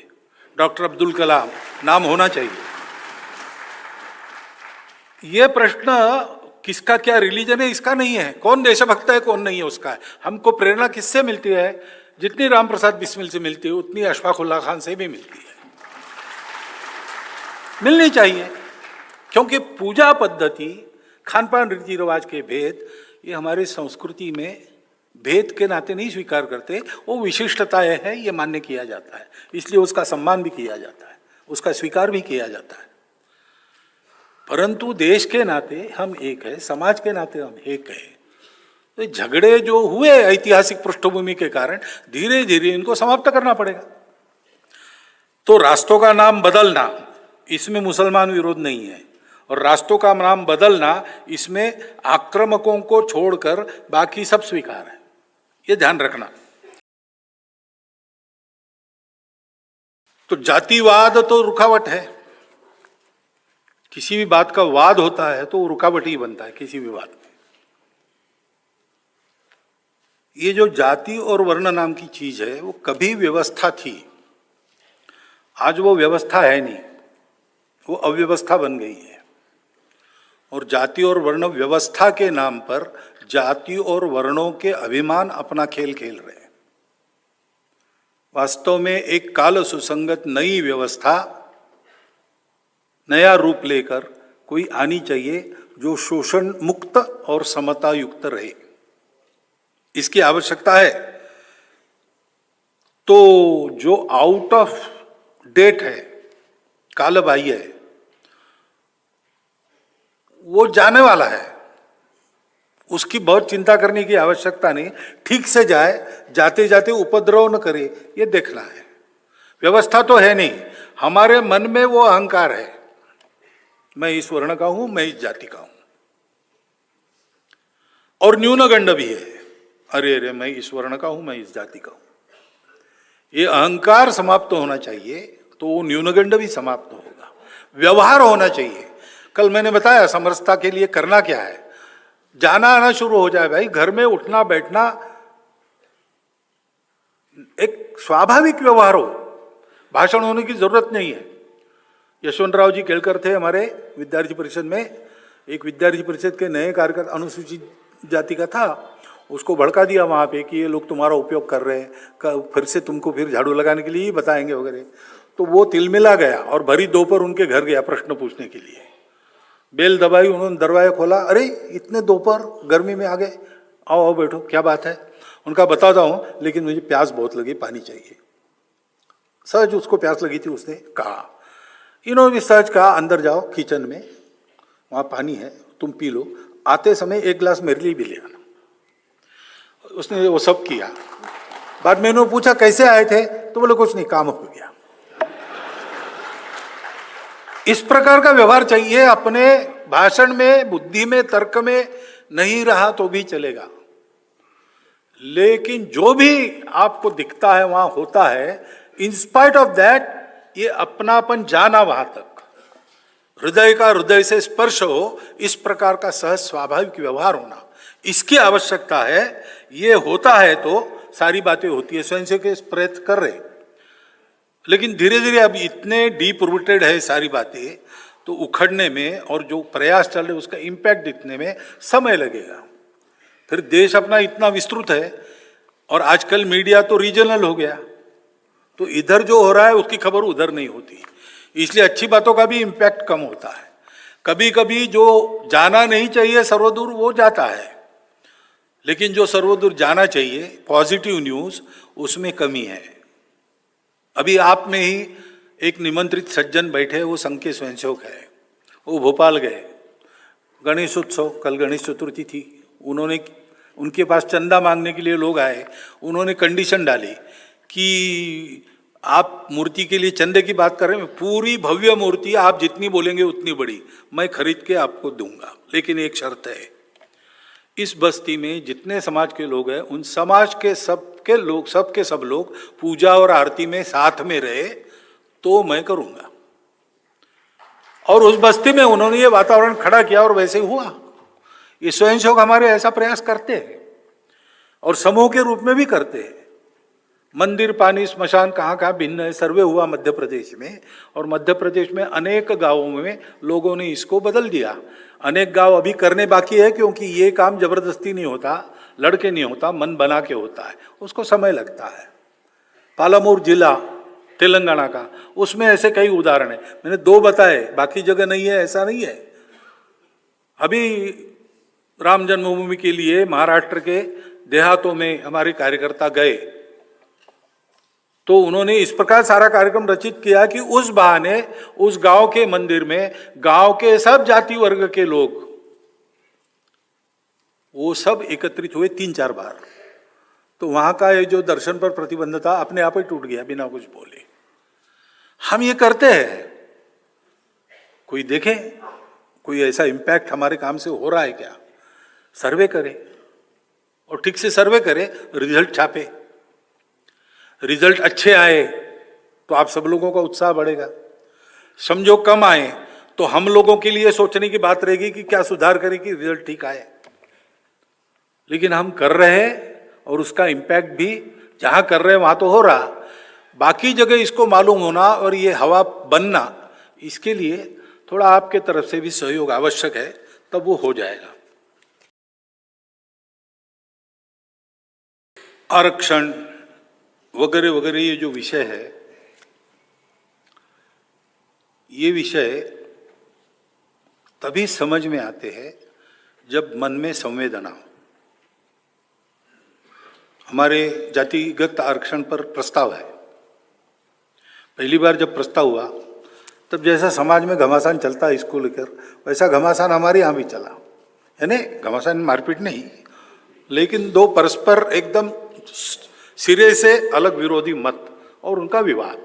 डॉक्टर अब्दुल कलाम नाम होना चाहिए। ये प्रश्न किसका क्या रिलीजन है इसका नहीं है, कौन देशभक्त है कौन नहीं है उसका है। हमको प्रेरणा किससे मिलती है? जितनी रामप्रसाद बिस्मिल से मिलती है उतनी अशफाक उल्लाह खान से भी मिलती है, मिलनी चाहिए। क्योंकि पूजा पद्धति, खान पान, रीति रिवाज के भेद ये हमारी संस्कृति में भेद के नाते नहीं स्वीकार करते, वो विशिष्टताएं है, ये मान्य किया जाता है, इसलिए उसका सम्मान भी किया जाता है, उसका स्वीकार भी किया जाता है। परंतु देश के नाते हम एक है, समाज के नाते हम एक है। तो झगड़े जो हुए ऐतिहासिक पृष्ठभूमि के कारण धीरे धीरे इनको समाप्त करना पड़ेगा। तो राष्ट्रों का नाम बदलना, इसमें मुसलमान विरोध नहीं है, और राष्ट्रों का नाम बदलना इसमें आक्रामकों को छोड़कर बाकी सब स्वीकार है, ये ध्यान रखना। तो जातिवाद तो रुकावट है, किसी भी बात का वाद होता है तो वो रुकावट ही बनता है किसी भी बात में। ये जो जाति और वर्ण नाम की चीज है वो कभी व्यवस्था थी, आज वो व्यवस्था है नहीं, वो अव्यवस्था बन गई है। और जाति और वर्ण व्यवस्था के नाम पर जाति और वर्णों के अभिमान अपना खेल खेल रहे हैं। वास्तव में एक काल सुसंगत नई व्यवस्था, नया रूप लेकर कोई आनी चाहिए जो शोषण मुक्त और समता युक्त रहे, इसकी आवश्यकता है। तो जो आउट ऑफ डेट है, कालबाह्य है, वो जाने वाला है, उसकी बहुत चिंता करने की आवश्यकता नहीं। ठीक से जाए, जाते जाते उपद्रव न करे, ये देखना है। व्यवस्था तो है नहीं, हमारे मन में वो अहंकार है, मैं इस वर्ण का हूं, मैं इस जाति का हूं, और न्यूनगंड भी है, अरे अरे मैं इस वर्ण का हूं, मैं इस जाति का हूं। ये अहंकार समाप्त होना चाहिए, तो वो न्यूनगंड भी समाप्त होगा। व्यवहार होना चाहिए। कल मैंने बताया समरसता के लिए करना क्या है, जाना आना शुरू हो जाए भाई, घर में उठना बैठना एक स्वाभाविक व्यवहार हो, भाषण होने की जरूरत नहीं है। यशवंतराव जी केलकर थे हमारे विद्यार्थी परिषद में, एक विद्यार्थी परिषद के नए कार्यकर्ता, अनुसूचित जाति का था, उसको भड़का दिया वहाँ पे कि ये लोग तुम्हारा उपयोग कर रहे हैं, फिर से तुमको फिर झाड़ू लगाने के लिए ही बताएंगे वगैरह। तो वो तिलमिला गया और भरी दोपहर उनके घर गया प्रश्न पूछने के लिए। बेल दबाई, उन्होंने दरवाजा खोला, अरे इतने दोपहर गर्मी में आ गए, आओ आओ बैठो, क्या बात है? उनका बताता हूँ, लेकिन मुझे प्यास बहुत लगी, पानी चाहिए। सहज उसको प्यास लगी थी, उसने कहा, इन्होंने भी सहज कहा, अंदर जाओ किचन में, वहाँ पानी है, तुम पी लो, आते समय एक गिलास मेरे लिए भी ले आना। उसने वो सब किया। बाद में इन्होंने पूछा कैसे आए थे, तो बोले कुछ नहीं, काम हो गया। इस प्रकार का व्यवहार चाहिए। अपने भाषण में, बुद्धि में, तर्क में नहीं रहा तो भी चलेगा, लेकिन जो भी आपको दिखता है वहां होता है, इन स्पाइट ऑफ दैट ये अपनापन जाना वहां तक, हृदय का हृदय से स्पर्श हो, इस प्रकार का सहज स्वाभाविक व्यवहार होना, इसकी आवश्यकता है। ये होता है तो सारी बातें होती है। स्वयं से के प्रयत्न कर रहे, लेकिन धीरे धीरे अब इतने डीप रूटेड है सारी बातें, तो उखड़ने में और जो प्रयास चल रहे उसका इम्पैक्ट दिखने में समय लगेगा। फिर देश अपना इतना विस्तृत है, और आजकल मीडिया तो रीजनल हो गया, तो इधर जो हो रहा है उसकी खबर उधर नहीं होती, इसलिए अच्छी बातों का भी इम्पैक्ट कम होता है। कभी कभी जो जाना नहीं चाहिए सर्वदूर वो जाता है, लेकिन जो सर्वदूर जाना चाहिए पॉजिटिव न्यूज, उसमें कमी है। अभी आप में ही एक निमंत्रित सज्जन बैठे, वो संघ के स्वयंसेवक है, वो भोपाल गए, गणेश उत्सव, कल गणेश चतुर्थी थी, उन्होंने, उनके पास चंदा मांगने के लिए लोग आए, उन्होंने कंडीशन डाली कि आप मूर्ति के लिए चंदे की बात कर रहे हैं, पूरी भव्य मूर्ति आप जितनी बोलेंगे उतनी बड़ी मैं खरीद के आपको दूंगा, लेकिन एक शर्त है, इस बस्ती में जितने समाज के लोग हैं उन समाज के सबके लोग, सबके सब लोग पूजा और आरती में साथ में रहे तो मैं करूंगा। और उस बस्ती में उन्होंने ये वातावरण खड़ा किया और वैसे हुआ। ये स्वयंसेवक हमारे ऐसा प्रयास करते हैं और समूह के रूप में भी करते हैं। मंदिर, पानी, स्मशान कहाँ कहाँ भिन्न है। सर्वे हुआ मध्य प्रदेश में, और मध्य प्रदेश में अनेक गांवों में लोगों ने इसको बदल दिया। अनेक गांव अभी करने बाकी है, क्योंकि ये काम जबरदस्ती नहीं होता, लड़के नहीं होता, मन बना के होता है, उसको समय लगता है। पालामूर जिला तेलंगाना का, उसमें ऐसे कई उदाहरण है, मैंने 2 बताए, बाकी जगह नहीं है, ऐसा नहीं है। अभी राम जन्मभूमि के लिए महाराष्ट्र के देहातों में हमारे कार्यकर्ता गए, तो उन्होंने इस प्रकार सारा कार्यक्रम रचित किया कि उस बहाने उस गांव के मंदिर में गांव के सब जाति वर्ग के लोग वो सब एकत्रित हुए 3-4 बार। तो वहां का ये जो दर्शन पर प्रतिबंध था अपने आप ही टूट गया बिना कुछ बोले। हम ये करते हैं, कोई देखे कोई ऐसा इंपैक्ट हमारे काम से हो रहा है क्या? सर्वे करे, और ठीक से सर्वे करे, रिजल्ट छापे। रिजल्ट अच्छे आए तो आप सब लोगों का उत्साह बढ़ेगा। समझो कम आए तो हम लोगों के लिए सोचने की बात रहेगी कि क्या सुधार करें कि रिजल्ट ठीक आए। लेकिन हम कर रहे हैं, और उसका इम्पैक्ट भी जहां कर रहे हैं वहां तो हो रहा, बाकी जगह इसको मालूम होना और ये हवा बनना, इसके लिए थोड़ा आपके तरफ से भी सहयोग आवश्यक है, तब वो हो जाएगा। आरक्षण वगैरह वगैरह ये जो विषय है, ये विषय तभी समझ में आते हैं जब मन में संवेदना हो। हमारे जातिगत आरक्षण पर प्रस्ताव है। पहली बार जब प्रस्ताव हुआ तब जैसा समाज में घमासान चलता है इसको लेकर, वैसा घमासान हमारे यहाँ भी चला। यानी घमासान मारपीट नहीं, लेकिन 2 परस्पर एकदम सिरे से अलग विरोधी मत और उनका विवाद।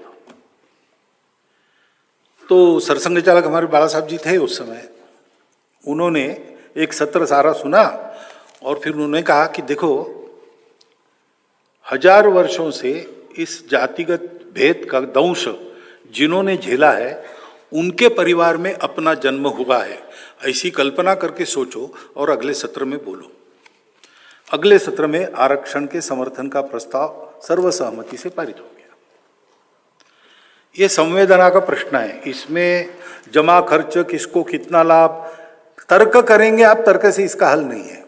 तो सरसंघ चालक हमारे बाला साहब जी थे उस समय, उन्होंने एक सत्र सारा सुना और फिर उन्होंने कहा कि देखो, 1000 वर्षों से इस जातिगत भेद का दंश जिन्होंने झेला है उनके परिवार में अपना जन्म हुआ है, ऐसी कल्पना करके सोचो और अगले सत्र में बोलो। अगले सत्र में आरक्षण के समर्थन का प्रस्ताव सर्वसहमति से पारित हो गया। ये संवेदना का प्रश्न है, इसमें जमा खर्च, किसको कितना लाभ, तर्क करेंगे आप, तर्क से इसका हल नहीं है।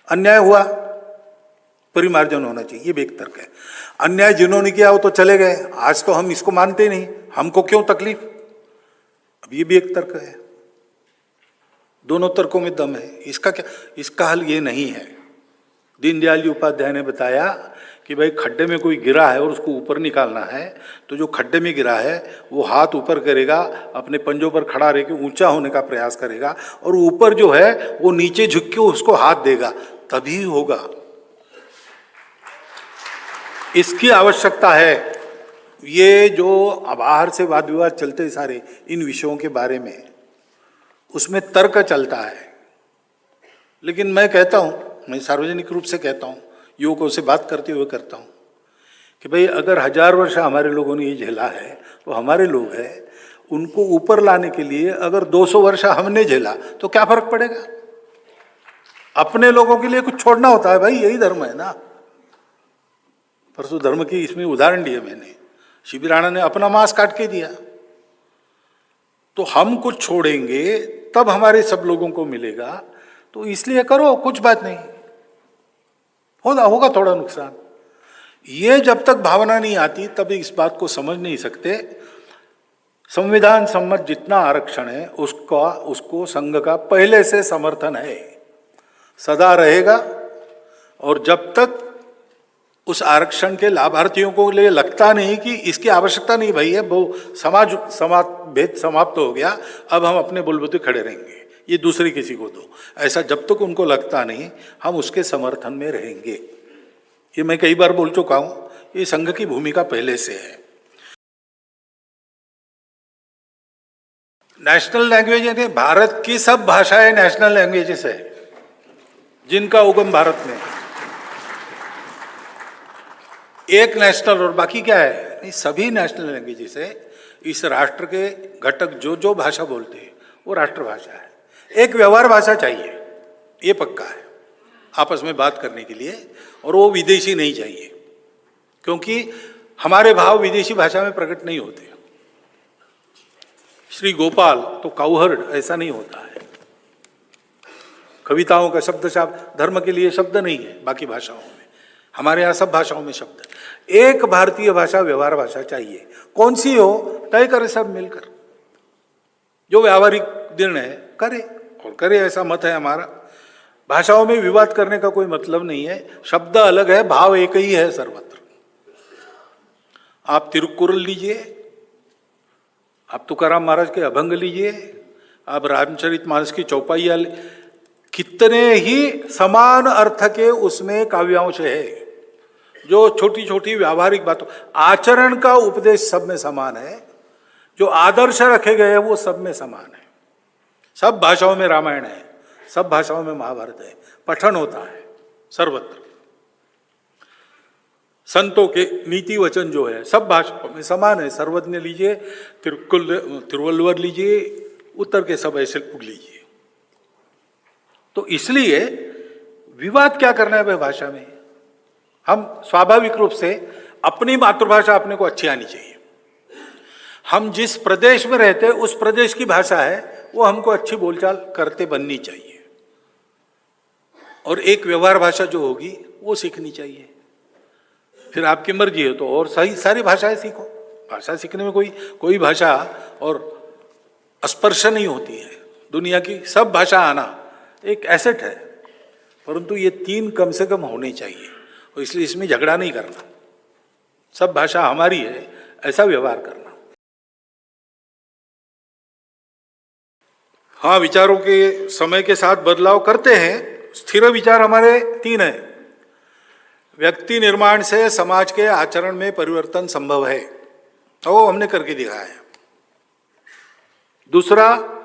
अन्याय हुआ, परिमार्जन होना चाहिए, ये भी एक तर्क है। अन्याय जिन्होंने किया वो तो चले गए, आज तो हम इसको मानते नहीं, हमको क्यों तकलीफ, अब ये भी एक तर्क है। दोनों तर्कों में दम है। इसका क्या, इसका हल ये नहीं है। दीनदयाल जी उपाध्याय ने बताया कि भाई खड्डे में कोई गिरा है और उसको ऊपर निकालना है, तो जो खड्डे में गिरा है वो हाथ ऊपर करेगा, अपने पंजों पर खड़ा रह के ऊंचा होने का प्रयास करेगा, और ऊपर जो है वो नीचे झुक के उसको हाथ देगा, तभी होगा। इसकी आवश्यकता है। ये जो बाहर से वाद विवाद चलते सारे इन विषयों के बारे में, उसमें तर्क चलता है। लेकिन मैं कहता हूं, मैं सार्वजनिक रूप से कहता हूं, युवकों से बात करते हुए करता हूं कि भाई अगर 1000 वर्ष हमारे लोगों ने ये झेला है तो हमारे लोग हैं, उनको ऊपर लाने के लिए अगर 200 वर्ष हमने झेला तो क्या फर्क पड़ेगा। अपने लोगों के लिए कुछ छोड़ना होता है भाई, यही धर्म है ना। परसों धर्म की इसमें उदाहरण दिया मैंने, शिबी राणा ने अपना मांस काट के दिया, तो हम कुछ छोड़ेंगे तब हमारे सब लोगों को मिलेगा, तो इसलिए करो, कुछ बात नहीं, होगा थोड़ा नुकसान। ये जब तक भावना नहीं आती तब इस बात को समझ नहीं सकते। संविधान सम्मत जितना आरक्षण है उसको संघ का पहले से समर्थन है, सदा रहेगा। और जब तक उस आरक्षण के लाभार्थियों को लिए लगता नहीं कि इसकी आवश्यकता नहीं भाई है, वो समाज भेद समाप्त हो गया, अब हम अपने बलबूते खड़े रहेंगे, ये दूसरे किसी को दो, ऐसा जब तक उनको लगता नहीं, हम उसके समर्थन में रहेंगे। ये मैं कई बार बोल चुका हूं, ये संघ की भूमिका पहले से है। नेशनल लैंग्वेज यानी भारत की सब भाषाएं नेशनल लैंग्वेजेस है, जिनका उगम भारत में। एक नेशनल और बाकी क्या है, नहीं, सभी नेशनल लैंग्वेजेस है। इस राष्ट्र के घटक जो भाषा बोलते हैं वो राष्ट्रभाषा है। एक व्यवहार भाषा चाहिए, ये पक्का है, आपस में बात करने के लिए, और वो विदेशी नहीं चाहिए। क्योंकि हमारे भाव विदेशी भाषा में प्रकट नहीं होते। श्री गोपाल तो काउहर्ड ऐसा नहीं होता है। कविताओं का शब्द धर्म के लिए शब्द नहीं है बाकी भाषाओं में, हमारे यहाँ सब भाषाओं में शब्द है। एक भारतीय भाषा व्यवहार भाषा चाहिए, कौन सी हो तय करे सब मिलकर, जो व्यावहारिक निर्णय करे और करे, ऐसा मत है हमारा। भाषाओं में विवाद करने का कोई मतलब नहीं है, शब्द अलग है, भाव एक ही है सर्वत्र। आप तिरुक्कुरल लीजिए, आप तुकाराम महाराज के अभंग लीजिए, आप रामचरितमानस की चौपाइयाँ, कितने ही समान अर्थ के उसमें काव्यांश है। जो छोटी छोटी व्यावहारिक बातों, आचरण का उपदेश सब में समान है, जो आदर्श रखे गए हैं वो सब में समान है। सब भाषाओं में रामायण है, सब भाषाओं में महाभारत है, पठन होता है सर्वत्र। संतों के नीति वचन जो है सब भाषाओं में समान है। सर्वज्ञ लीजिए, तिरुवल्लुवर लीजिए, उत्तर के सब ऐसे लीजिए। तो इसलिए विवाद क्या करना है भाई भाषा में। हम स्वाभाविक रूप से अपनी मातृभाषा अपने को अच्छी आनी चाहिए। हम जिस प्रदेश में रहते हैं उस प्रदेश की भाषा है वो हमको अच्छी बोलचाल करते बननी चाहिए, और एक व्यवहार भाषा जो होगी वो सीखनी चाहिए। फिर आपकी मर्जी है तो और सही सारी भाषाएं सीखो। भाषा सीखने में कोई भाषा और स्पर्श नहीं होती है। दुनिया की सब भाषा आना एक एसेट है, परंतु ये तीन कम से कम होनी चाहिए, और इसलिए इसमें झगड़ा नहीं करना। सब भाषा हमारी है ऐसा व्यवहार करना। हाँ, विचारों के समय के साथ बदलाव करते हैं। स्थिर विचार हमारे तीन है। व्यक्ति निर्माण से समाज के आचरण में परिवर्तन संभव है, तो हमने करके दिखाया है। दूसरा,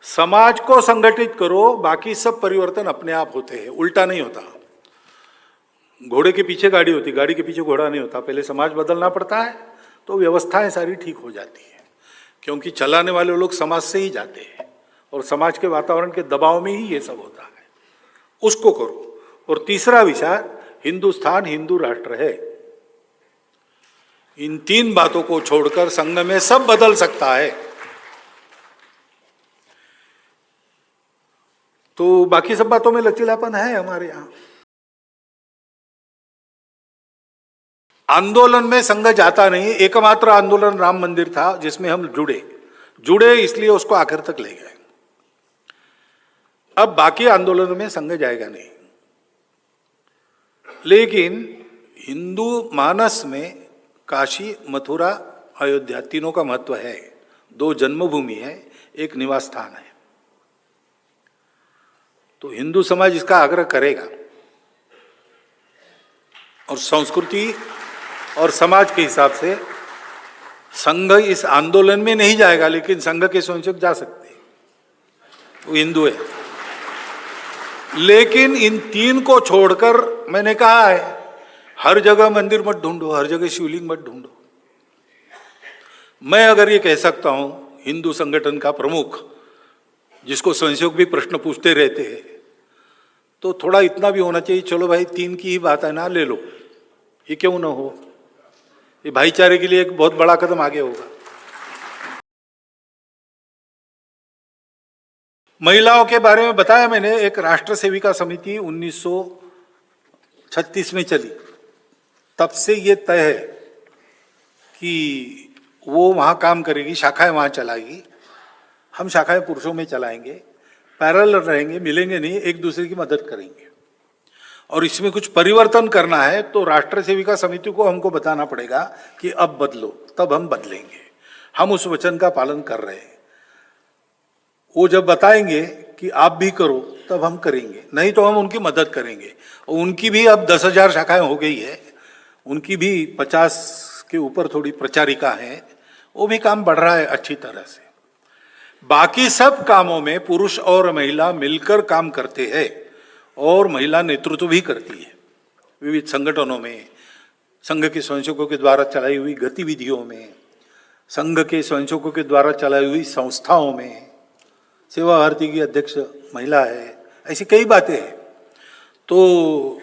समाज को संगठित करो, बाकी सब परिवर्तन अपने आप होते हैं, उल्टा नहीं होता। घोड़े के पीछे गाड़ी होती, गाड़ी के पीछे घोड़ा नहीं होता। पहले समाज बदलना पड़ता है तो व्यवस्थाएं सारी ठीक हो जाती है, क्योंकि चलाने वाले लोग समाज से ही जाते हैं और समाज के वातावरण के दबाव में ही ये सब होता है। उसको करो। और तीसरा विचार, हिंदुस्तान हिंदू राष्ट्र है। इन तीन बातों को छोड़कर संघ में सब बदल सकता है। तो बाकी सब बातों में लचीलापन है हमारे यहां। आंदोलन में संघ जाता नहीं। एकमात्र आंदोलन राम मंदिर था जिसमें हम जुड़े इसलिए उसको आखिर तक ले गए। अब बाकी आंदोलनों में संघ जाएगा नहीं। लेकिन हिंदू मानस में काशी, मथुरा, अयोध्या तीनों का महत्व है। दो जन्मभूमि है, एक निवास स्थान है। तो हिंदू समाज इसका आग्रह करेगा, और संस्कृति और समाज के हिसाब से संघ इस आंदोलन में नहीं जाएगा, लेकिन संघ के स्वयंसेवक जा सकते हैं, वो हिंदू है। लेकिन इन तीन को छोड़कर मैंने कहा है, हर जगह मंदिर मत ढूंढो, हर जगह शिवलिंग मत ढूंढो। मैं अगर ये कह सकता हूं, हिंदू संगठन का प्रमुख, जिसको स्वयंसेवक भी प्रश्न पूछते रहते हैं, तो थोड़ा इतना भी होना चाहिए, चलो भाई तीन की ही बात है ना, ले लो, ये क्यों ना हो। ये भाईचारे के लिए एक बहुत बड़ा कदम आगे होगा। महिलाओं के बारे में बताया मैंने। एक राष्ट्र सेविका समिति 1936 में चली, तब से ये तय है कि वो वहाँ काम करेगी, शाखाएं वहाँ चलाएगी, हम शाखाएं पुरुषों में चलाएंगे, पैरेलल रहेंगे, मिलेंगे नहीं, एक दूसरे की मदद करेंगे। और इसमें कुछ परिवर्तन करना है तो राष्ट्र सेविका समिति को हमको बताना पड़ेगा कि अब बदलो, तब हम बदलेंगे। हम उस वचन का पालन कर रहे हैं। वो जब बताएंगे कि आप भी करो तब हम करेंगे, नहीं तो हम उनकी मदद करेंगे। और उनकी भी अब 10,000 शाखाएं हो गई है, उनकी भी 50 के ऊपर थोड़ी प्रचारिका है, वो भी काम बढ़ रहा है अच्छी तरह से। बाकी सब कामों में पुरुष और महिला मिलकर काम करते हैं, और महिला नेतृत्व भी करती है विविध संगठनों में, संघ के स्वयंसेवकों के द्वारा चलाई हुई गतिविधियों में, संघ के स्वयंसेवकों के द्वारा चलाई हुई संस्थाओं में। सेवा भारती की अध्यक्ष महिला है, ऐसी कई बातें हैं। तो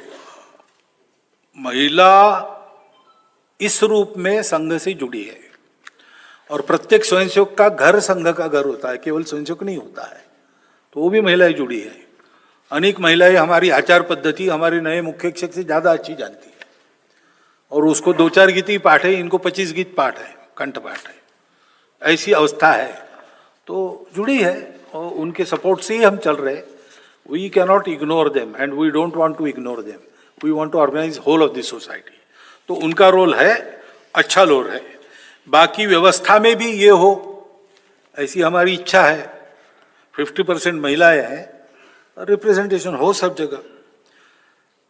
महिला इस रूप में संघ से जुड़ी है। और प्रत्येक स्वयंसेवक का घर संघ का घर होता है, केवल स्वयंसेवक नहीं होता है, तो वो भी महिलाएं जुड़ी है। अनेक महिलाएं हमारी आचार पद्धति हमारे नए मुख्य शिक्षक से ज्यादा अच्छी जानती है, और उसको 2-4 गीत ही पाठ है, इनको 25 गीत पाठ है, कंठ पाठ है, ऐसी अवस्था है। तो जुड़ी है और उनके सपोर्ट से ही हम चल रहे। We cannot ignore them and we don't want to ignore them, we want to organise whole of this society. तो उनका रोल है, अच्छा रोल है। बाकी व्यवस्था में भी ये हो, ऐसी हमारी इच्छा है। 50% महिलाएं हैं, रिप्रेजेंटेशन हो सब जगह।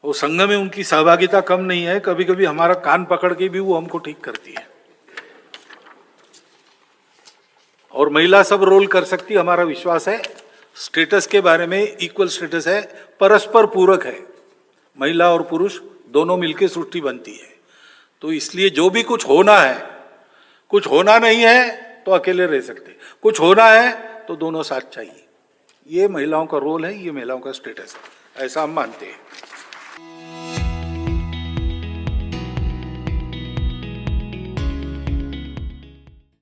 वो संघ में उनकी सहभागिता कम नहीं है, कभी कभी हमारा कान पकड़ के भी वो हमको ठीक करती है। और महिला सब रोल कर सकती, हमारा विश्वास है। स्टेटस के बारे में इक्वल स्टेटस है, परस्पर पूरक है, महिला और पुरुष दोनों मिलकर सृष्टि बनती है। तो इसलिए जो भी कुछ होना है, कुछ होना नहीं है तो अकेले रह सकते, कुछ होना है तो दोनों साथ चाहिए। ये महिलाओं का रोल है, ये महिलाओं का स्टेटस है, ऐसा हम मानते हैं।